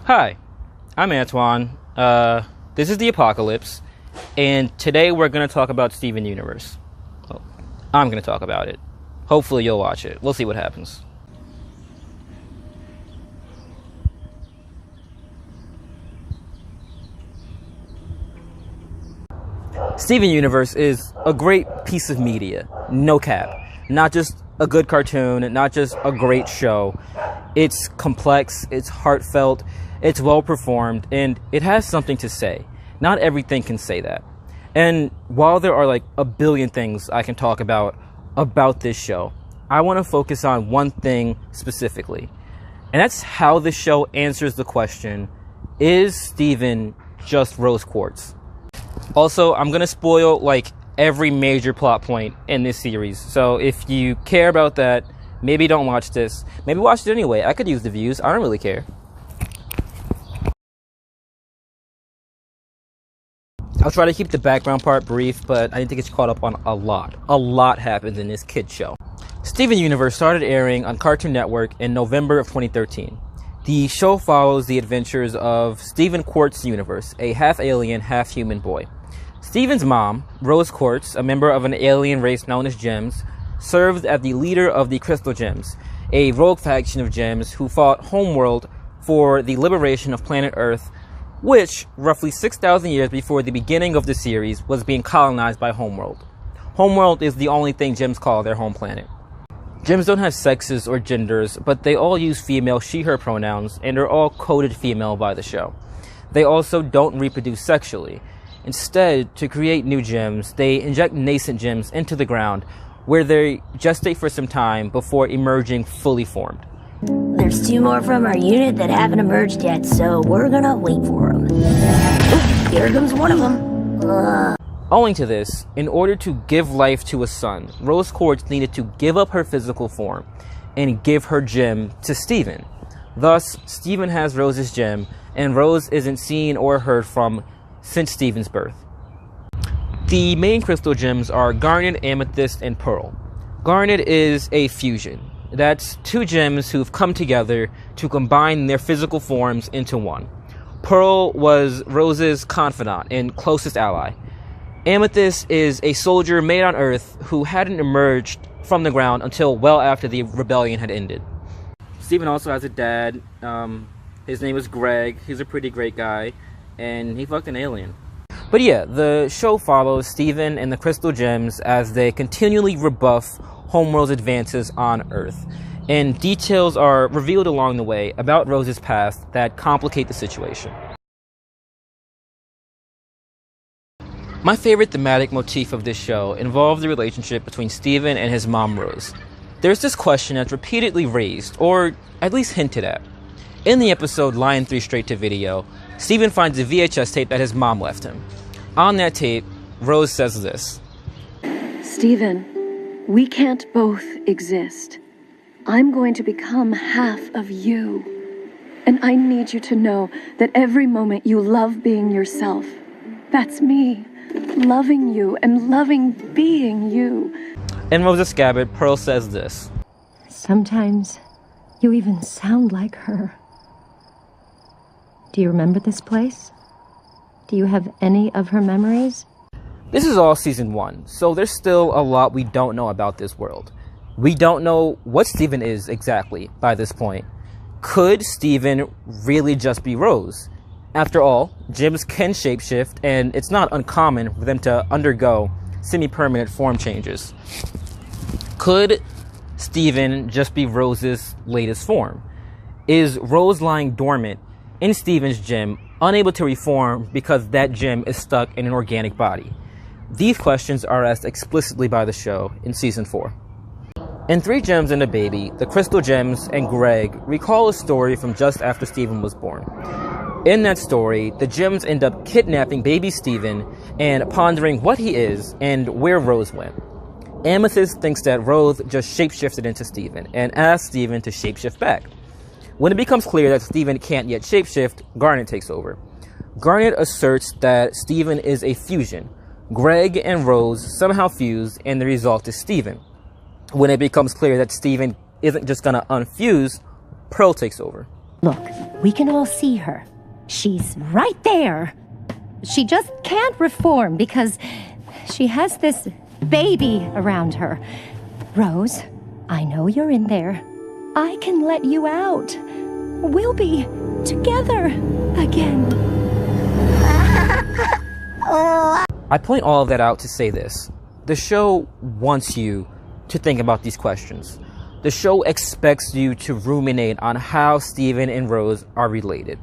Hi, I'm Antoine. This is the Apocalypse, and today we're going to talk about Steven Universe. Well, I'm going to talk about it. Hopefully you'll watch it. We'll see what happens. Steven Universe is a great piece of media, no cap. Not just a good cartoon, not just a great show. It's complex, it's heartfelt, it's well performed, and it has something to say. Not everything can say that. And while there are like a billion things I can talk about this show, I want to focus on one thing specifically. And that's how the show answers the question, is Steven just Rose Quartz? Also, I'm going to spoil like every major plot point in this series. So if you care about that, maybe don't watch this. Maybe watch it anyway. I could use the views. I don't really care. I'll try to keep the background part brief, but I need to get you caught up on a lot. A lot happens in this kid show. Steven Universe started airing on Cartoon Network in November of 2013. The show follows the adventures of Steven Quartz Universe, a half-alien, half-human boy. Steven's mom, Rose Quartz, a member of an alien race known as Gems, served as the leader of the Crystal Gems, a rogue faction of Gems who fought Homeworld for the liberation of planet Earth, which, roughly 6,000 years before the beginning of the series, was being colonized by Homeworld. Homeworld is the only thing Gems call their home planet. Gems don't have sexes or genders, but they all use female she-her pronouns and are all coded female by the show. They also don't reproduce sexually. Instead, to create new gems, they inject nascent gems into the ground, where they gestate for some time before emerging fully formed. There's two more from our unit that haven't emerged yet, so we're gonna wait for them. Oop, here comes one of them. Owing to this, in order to give life to a son, Rose Quartz needed to give up her physical form and give her gem to Steven. Thus, Steven has Rose's gem, and Rose isn't seen or heard from since Steven's birth. The main crystal gems are Garnet, Amethyst, and Pearl. Garnet is a fusion. That's two gems who've come together to combine their physical forms into one. Pearl was Rose's confidant and closest ally. Amethyst is a soldier made on Earth who hadn't emerged from the ground until well after the rebellion had ended. Steven also has a dad. His name is Greg. He's a pretty great guy, and he fucked an alien. But yeah, the show follows Steven and the Crystal Gems as they continually rebuff Homeworld's advances on Earth, and details are revealed along the way about Rose's past that complicate the situation. My favorite thematic motif of this show involves the relationship between Steven and his mom Rose. There's this question that's repeatedly raised, or at least hinted at. In the episode Lion 3 Straight to Video, Steven finds a VHS tape that his mom left him. On that tape, Rose says this: Steven, we can't both exist. I'm going to become half of you. And I need you to know that every moment you love being yourself. That's me, loving you and loving being you. In Rose's scabbard, Pearl says this: Sometimes you even sound like her. Do you remember this place? Do you have any of her memories? This is all season 1, so there's still a lot we don't know about this world. We don't know what Steven is exactly by this point. Could Steven really just be Rose? After all, gems can shapeshift, and it's not uncommon for them to undergo semi-permanent form changes. Could Steven just be Rose's latest form? Is Rose lying dormant in Steven's gem, unable to reform because that gem is stuck in an organic body? These questions are asked explicitly by the show in Season 4. In 3 Gems and a Baby, the Crystal Gems and Greg recall a story from just after Steven was born. In that story, the Gems end up kidnapping baby Steven and pondering what he is and where Rose went. Amethyst thinks that Rose just shapeshifted into Steven and asks Steven to shapeshift back. When it becomes clear that Steven can't yet shapeshift, Garnet takes over. Garnet asserts that Steven is a fusion. Greg and Rose somehow fuse, and the result is Steven. When it becomes clear that Steven isn't just gonna unfuse, Pearl takes over. Look, we can all see her. She's right there. She just can't reform because she has this baby around her. Rose, I know you're in there. I can let you out. We'll be together again. I point all of that out to say this. The show wants you to think about these questions. The show expects you to ruminate on how Steven and Rose are related,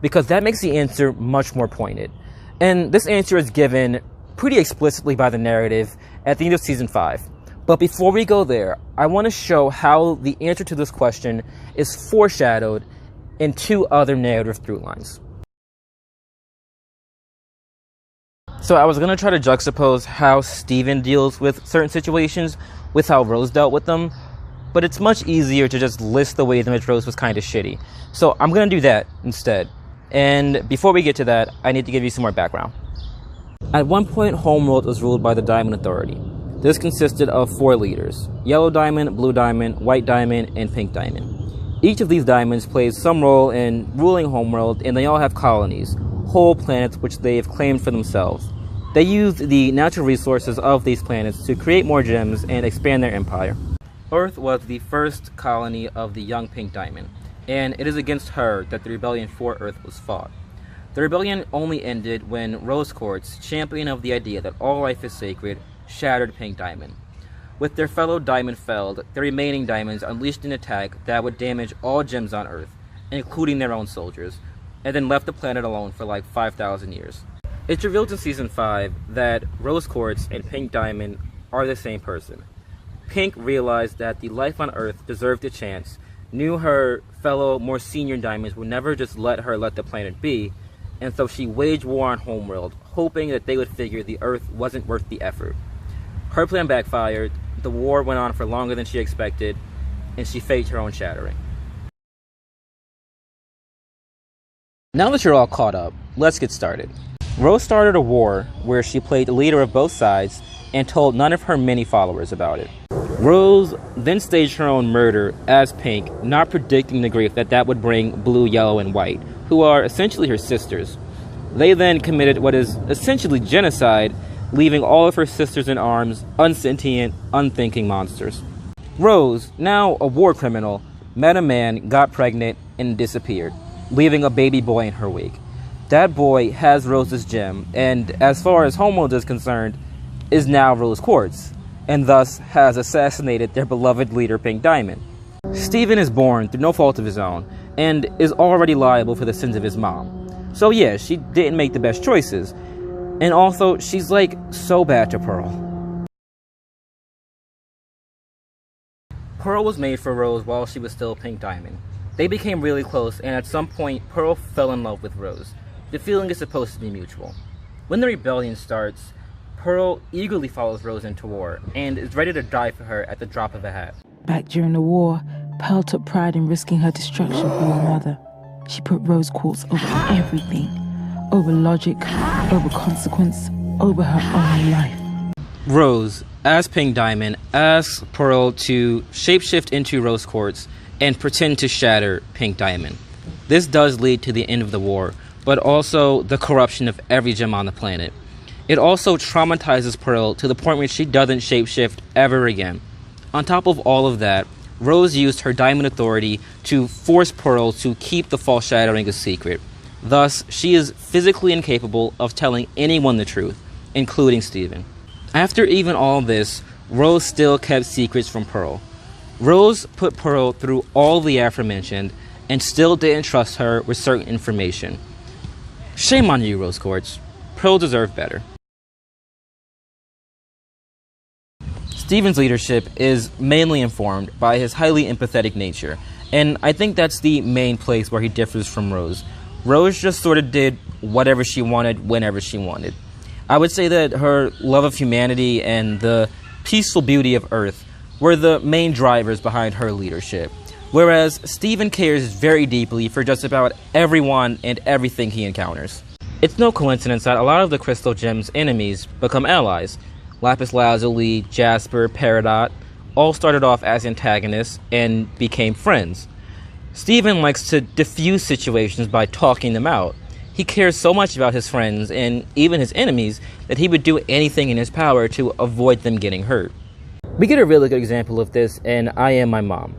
because that makes the answer much more pointed. And this answer is given pretty explicitly by the narrative at the end of season 5. But before we go there, I want to show how the answer to this question is foreshadowed in 2 other narrative through lines. So I was going to try to juxtapose how Steven deals with certain situations with how Rose dealt with them, but it's much easier to just list the ways in which Rose was kind of shitty. So I'm going to do that instead. And before we get to that, I need to give you some more background. At one point, Homeworld was ruled by the Diamond Authority. This consisted of 4 leaders: Yellow Diamond, Blue Diamond, White Diamond, and Pink Diamond. Each of these diamonds plays some role in ruling Homeworld, and they all have colonies, whole planets which they have claimed for themselves. They used the natural resources of these planets to create more gems and expand their empire. Earth was the first colony of the young Pink Diamond, and it is against her that the rebellion for Earth was fought. The rebellion only ended when Rose Quartz, champion of the idea that all life is sacred, shattered Pink Diamond. With their fellow Diamond felled, the remaining diamonds unleashed an attack that would damage all gems on Earth, including their own soldiers, and then left the planet alone for like 5,000 years. It's revealed in season 5 that Rose Quartz and Pink Diamond are the same person. Pink realized that the life on Earth deserved a chance, knew her fellow, more senior diamonds would never just let her let the planet be, and so she waged war on Homeworld, hoping that they would figure the Earth wasn't worth the effort. Her plan backfired, the war went on for longer than she expected, and she faked her own shattering. Now that you're all caught up, let's get started. Rose started a war where she played the leader of both sides and told none of her many followers about it. Rose then staged her own murder as Pink, not predicting the grief that would bring Blue, Yellow, and White, who are essentially her sisters. They then committed what is essentially genocide, leaving all of her sisters in arms, unsentient, unthinking monsters. Rose, now a war criminal, met a man, got pregnant, and disappeared, leaving a baby boy in her wake. That boy has Rose's gem, and as far as Homeworld is concerned, is now Rose Quartz, and thus has assassinated their beloved leader Pink Diamond. Steven is born through no fault of his own, and is already liable for the sins of his mom. So yeah, she didn't make the best choices, and also, she's like, so bad to Pearl. Pearl was made for Rose while she was still Pink Diamond. They became really close, and at some point, Pearl fell in love with Rose. The feeling is supposed to be mutual. When the rebellion starts, Pearl eagerly follows Rose into war, and is ready to die for her at the drop of a hat. Back during the war, Pearl took pride in risking her destruction for her mother. She put Rose Quartz over everything. Over logic, over consequence, over her own life. Rose, as Pink Diamond, asks Pearl to shapeshift into Rose Quartz and pretend to shatter Pink Diamond. This does lead to the end of the war, but also the corruption of every gem on the planet. It also traumatizes Pearl to the point where she doesn't shapeshift ever again. On top of all of that, Rose used her Diamond Authority to force Pearl to keep the false shattering a secret. Thus, she is physically incapable of telling anyone the truth, including Steven. After even all this, Rose still kept secrets from Pearl. Rose put Pearl through all the aforementioned and still didn't trust her with certain information. Shame on you, Rose Quartz. Pearl deserved better. Steven's leadership is mainly informed by his highly empathetic nature, and I think that's the main place where he differs from Rose. Rose just sort of did whatever she wanted, whenever she wanted. I would say that her love of humanity and the peaceful beauty of Earth were the main drivers behind her leadership, whereas Steven cares very deeply for just about everyone and everything he encounters. It's no coincidence that a lot of the Crystal Gem's enemies become allies. Lapis Lazuli, Jasper, Peridot all started off as antagonists and became friends. Steven likes to diffuse situations by talking them out. He cares so much about his friends and even his enemies that he would do anything in his power to avoid them getting hurt. We get a really good example of this in I Am My Mom.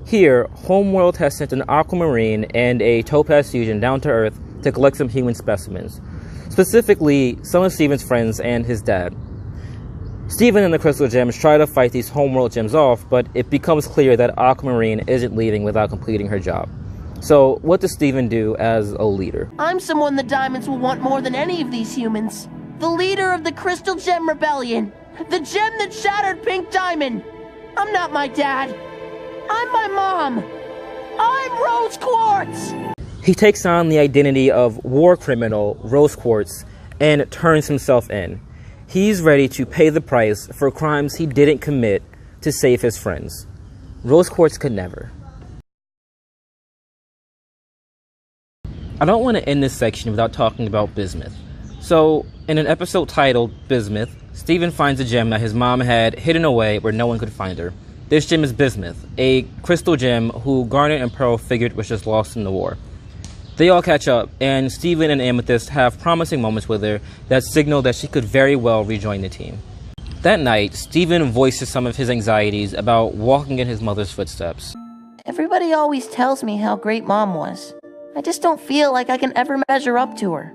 Here, Homeworld has sent an aquamarine and a topaz fusion down to Earth to collect some human specimens, specifically some of Steven's friends and his dad. Steven and the Crystal Gems try to fight these Homeworld gems off, but it becomes clear that Aquamarine isn't leaving without completing her job. So, what does Steven do as a leader? I'm someone the Diamonds will want more than any of these humans. The leader of the Crystal Gem Rebellion. The gem that shattered Pink Diamond. I'm not my dad. I'm my mom. I'm Rose Quartz. He takes on the identity of war criminal Rose Quartz and turns himself in. He's ready to pay the price for crimes he didn't commit to save his friends. Rose Quartz could never. I don't want to end this section without talking about bismuth. So, in an episode titled Bismuth, Steven finds a gem that his mom had hidden away where no one could find her. This gem is bismuth, a crystal gem who Garnet and Pearl figured was just lost in the war. They all catch up, and Steven and Amethyst have promising moments with her that signal that she could very well rejoin the team. That night, Steven voices some of his anxieties about walking in his mother's footsteps. Everybody always tells me how great Mom was. I just don't feel like I can ever measure up to her.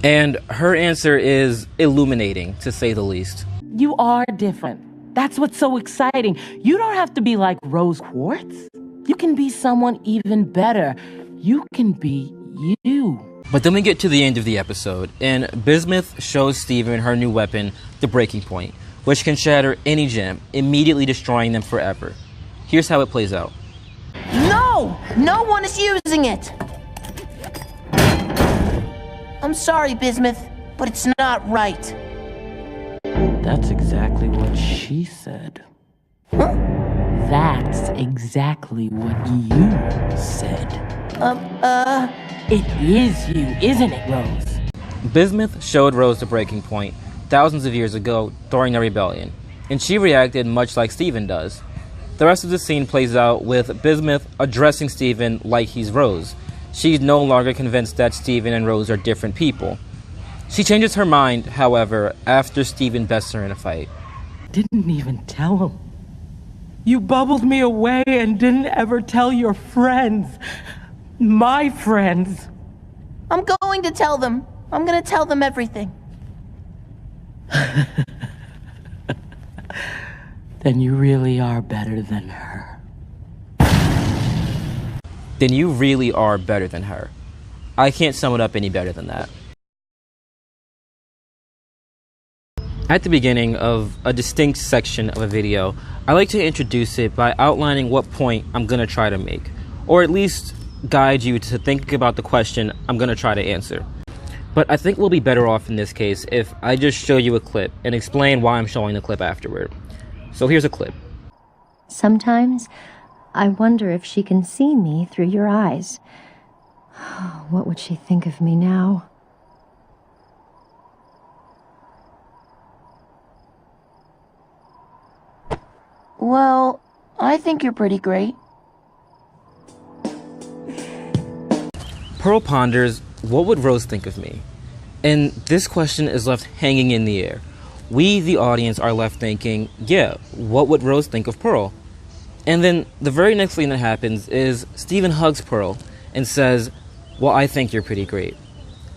And her answer is illuminating, to say the least. You are different. That's what's so exciting. You don't have to be like Rose Quartz. You can be someone even better. You can be you. But then we get to the end of the episode, and Bismuth shows Steven her new weapon, the Breaking Point, which can shatter any gem, immediately destroying them forever. Here's how it plays out. No! No one is using it! I'm sorry, Bismuth, but it's not right. That's exactly what she said. Huh? That's exactly what you said. It is you, isn't it, Rose? Bismuth showed Rose the Breaking Point thousands of years ago during the rebellion, and she reacted much like Steven does. The rest of the scene plays out with Bismuth addressing Steven like he's Rose. She's no longer convinced that Steven and Rose are different people. She changes her mind, however, after Steven bests her in a fight. Didn't even tell him. You bubbled me away and didn't ever tell your friends. My friends. I'm going to tell them. I'm going to tell them everything. Then you really are better than her. Then you really are better than her. I can't sum it up any better than that. At the beginning of a distinct section of a video, I like to introduce it by outlining what point I'm going to try to make, or at least guide you to think about the question I'm going to try to answer. But I think we'll be better off in this case if I just show you a clip and explain why I'm showing the clip afterward. So here's a clip. Sometimes I wonder if she can see me through your eyes. What would she think of me now? Well, I think you're pretty great. Pearl ponders, what would Rose think of me? And this question is left hanging in the air. We, the audience, are left thinking, yeah, what would Rose think of Pearl? And then the very next thing that happens is Steven hugs Pearl and says, well, I think you're pretty great.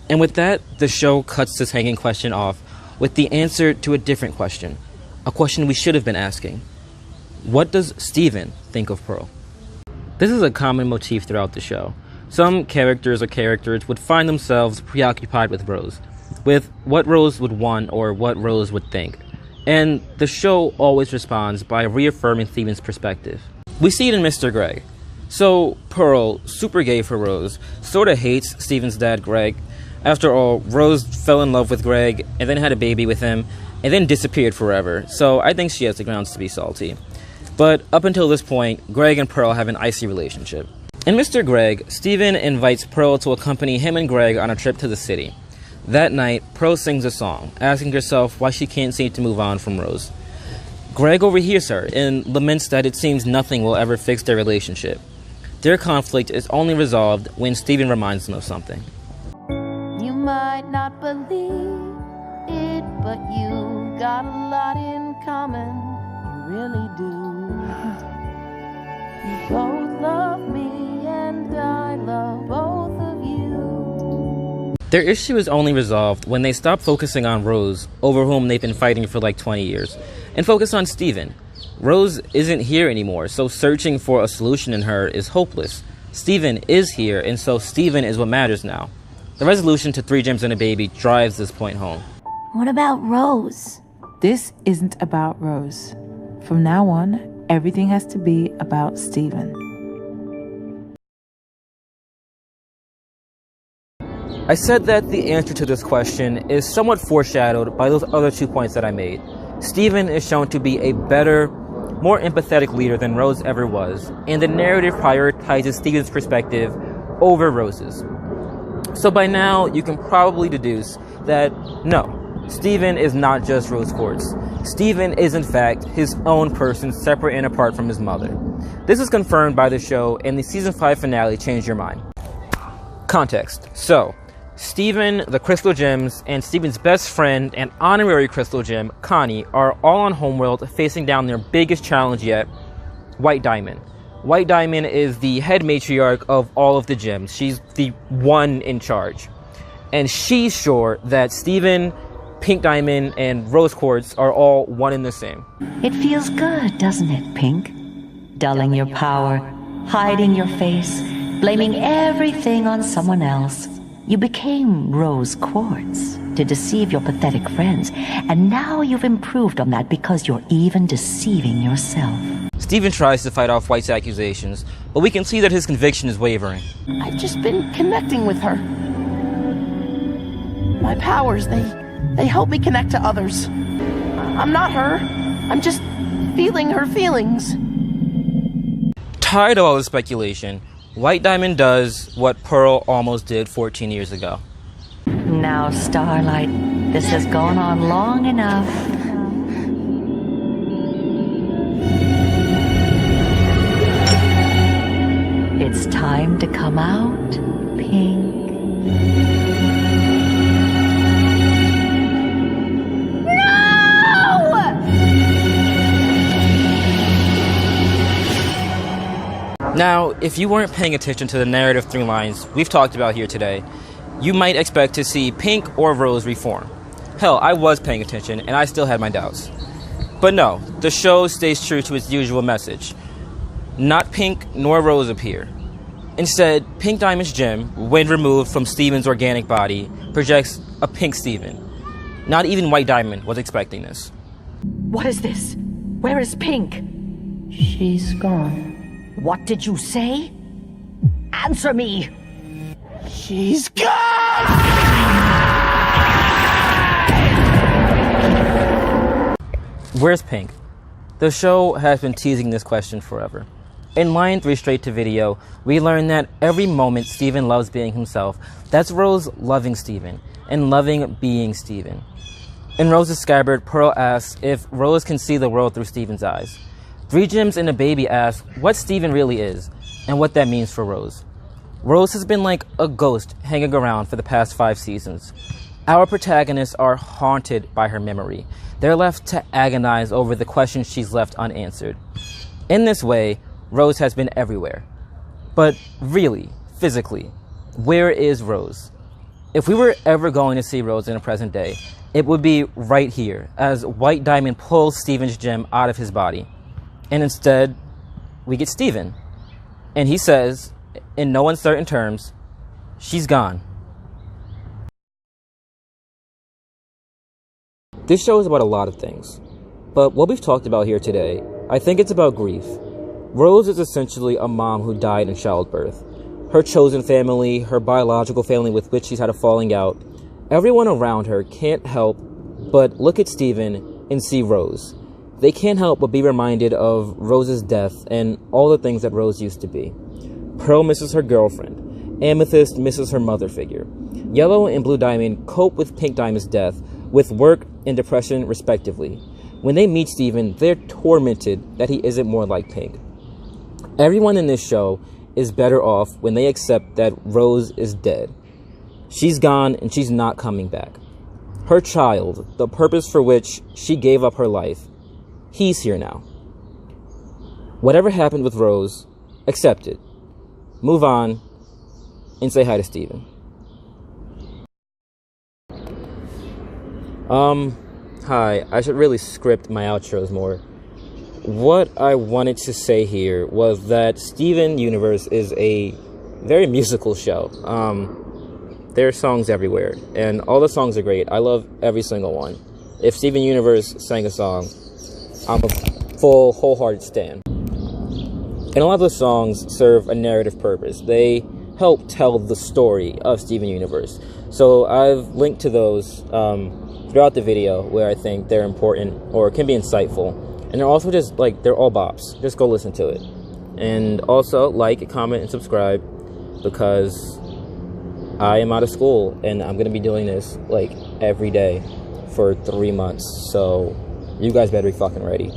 And with that, the show cuts this hanging question off with the answer to a different question, a question we should have been asking. What does Steven think of Pearl? This is a common motif throughout the show. Some characters would find themselves preoccupied with Rose, with what Rose would want or what Rose would think. And the show always responds by reaffirming Steven's perspective. We see it in Mr. Greg. So, Pearl, super gay for Rose, sorta hates Steven's dad, Greg. After all, Rose fell in love with Greg, and then had a baby with him, and then disappeared forever, so I think she has the grounds to be salty. But up until this point, Greg and Pearl have an icy relationship. In Mr. Greg, Steven invites Pearl to accompany him and Greg on a trip to the city. That night, Pearl sings a song, asking herself why she can't seem to move on from Rose. Greg overhears her and laments that it seems nothing will ever fix their relationship. Their conflict is only resolved when Steven reminds them of something. You might not believe it, but you got a lot in common. You really do. You both love me and I love both of you. Their issue is only resolved when they stop focusing on Rose, over whom they've been fighting for like 20 years, and focus on Steven. Rose isn't here anymore, so searching for a solution in her is hopeless. Steven is here, and so Steven is what matters now. The resolution to 3 Gems and a Baby drives this point home. What about Rose? This isn't about Rose. From now on, everything has to be about Steven. I said that the answer to this question is somewhat foreshadowed by those other 2 points that I made. Steven is shown to be a better, more empathetic leader than Rose ever was, and the narrative prioritizes Steven's perspective over Rose's. So by now, you can probably deduce that no, Steven is not just Rose Quartz. Steven is in fact his own person, separate and apart from his mother. This is confirmed by the show, and the season 5 finale changed your mind. Context. So, Steven, the Crystal Gems, and Steven's best friend and honorary Crystal Gem, Connie, are all on Homeworld facing down their biggest challenge yet, White Diamond. White Diamond is the head matriarch of all of the gems. She's the one in charge. And she's sure that Steven, Pink Diamond, and Rose Quartz are all one and the same. It feels good, doesn't it, Pink? Dulling your power, hiding your face, blaming everything on someone else. You became Rose Quartz to deceive your pathetic friends, and now you've improved on that because you're even deceiving yourself. Steven tries to fight off White's accusations, but we can see that his conviction is wavering. I've just been connecting with her. My powers, they help me connect to others. I'm not her. I'm just feeling her feelings. Tired of all this speculation, White Diamond does what Pearl almost did 14 years ago. Now, Starlight, this has gone on long enough. It's time to come out, Pink. Now, if you weren't paying attention to the narrative through lines we've talked about here today, you might expect to see Pink or Rose reform. Hell, I was paying attention and I still had my doubts. But no, the show stays true to its usual message. Not Pink nor Rose appear. Instead, Pink Diamond's gem, when removed from Steven's organic body, projects a pink Steven. Not even White Diamond was expecting this. What is this? Where is Pink? She's gone. What did you say? Answer me! She's gone! Where's Pink? The show has been teasing this question forever. In line 3 straight to video, we learn that every moment Steven loves being himself, that's Rose loving Steven, and loving being Steven. In Rose's scabbard, Pearl asks if Rose can see the world through Steven's eyes. 3 Gems and a Baby asks what Steven really is, and what that means for Rose. Rose has been like a ghost hanging around for the past 5 seasons. Our protagonists are haunted by her memory. They're left to agonize over the questions she's left unanswered. In this way, Rose has been everywhere. But really, physically, where is Rose? If we were ever going to see Rose in the present day, it would be right here, as White Diamond pulls Steven's gem out of his body. And instead, we get Steven. And he says, in no uncertain terms, she's gone. This show is about a lot of things. But what we've talked about here today, I think it's about grief. Rose is essentially a mom who died in childbirth. Her chosen family, her biological family with which she's had a falling out, everyone around her can't help but look at Steven and see Rose. They can't help but be reminded of Rose's death and all the things that Rose used to be. Pearl misses her girlfriend. Amethyst misses her mother figure. Yellow and Blue Diamond cope with Pink Diamond's death with work and depression respectively. When they meet Steven, they're tormented that he isn't more like Pink. Everyone in this show, is better off when they accept that Rose is dead. She's gone and she's not coming back. Her child, the purpose for which she gave up her life, he's here now. Whatever happened with Rose, accept it. Move on and say hi to Steven. Hi, I should really script my outros more. What I wanted to say here was that Steven Universe is a very musical show. There are songs everywhere, and all the songs are great. I love every single one. If Steven Universe sang a song, I'm a full, wholehearted stan. And a lot of those songs serve a narrative purpose. They help tell the story of Steven Universe. So I've linked to those throughout the video where I think they're important or can be insightful. And they're also just, like, they're all bops. Just go listen to it. And also, like, comment, and subscribe, because I am out of school, and I'm going to be doing this, like, every day for 3 months. So you guys better be fucking ready.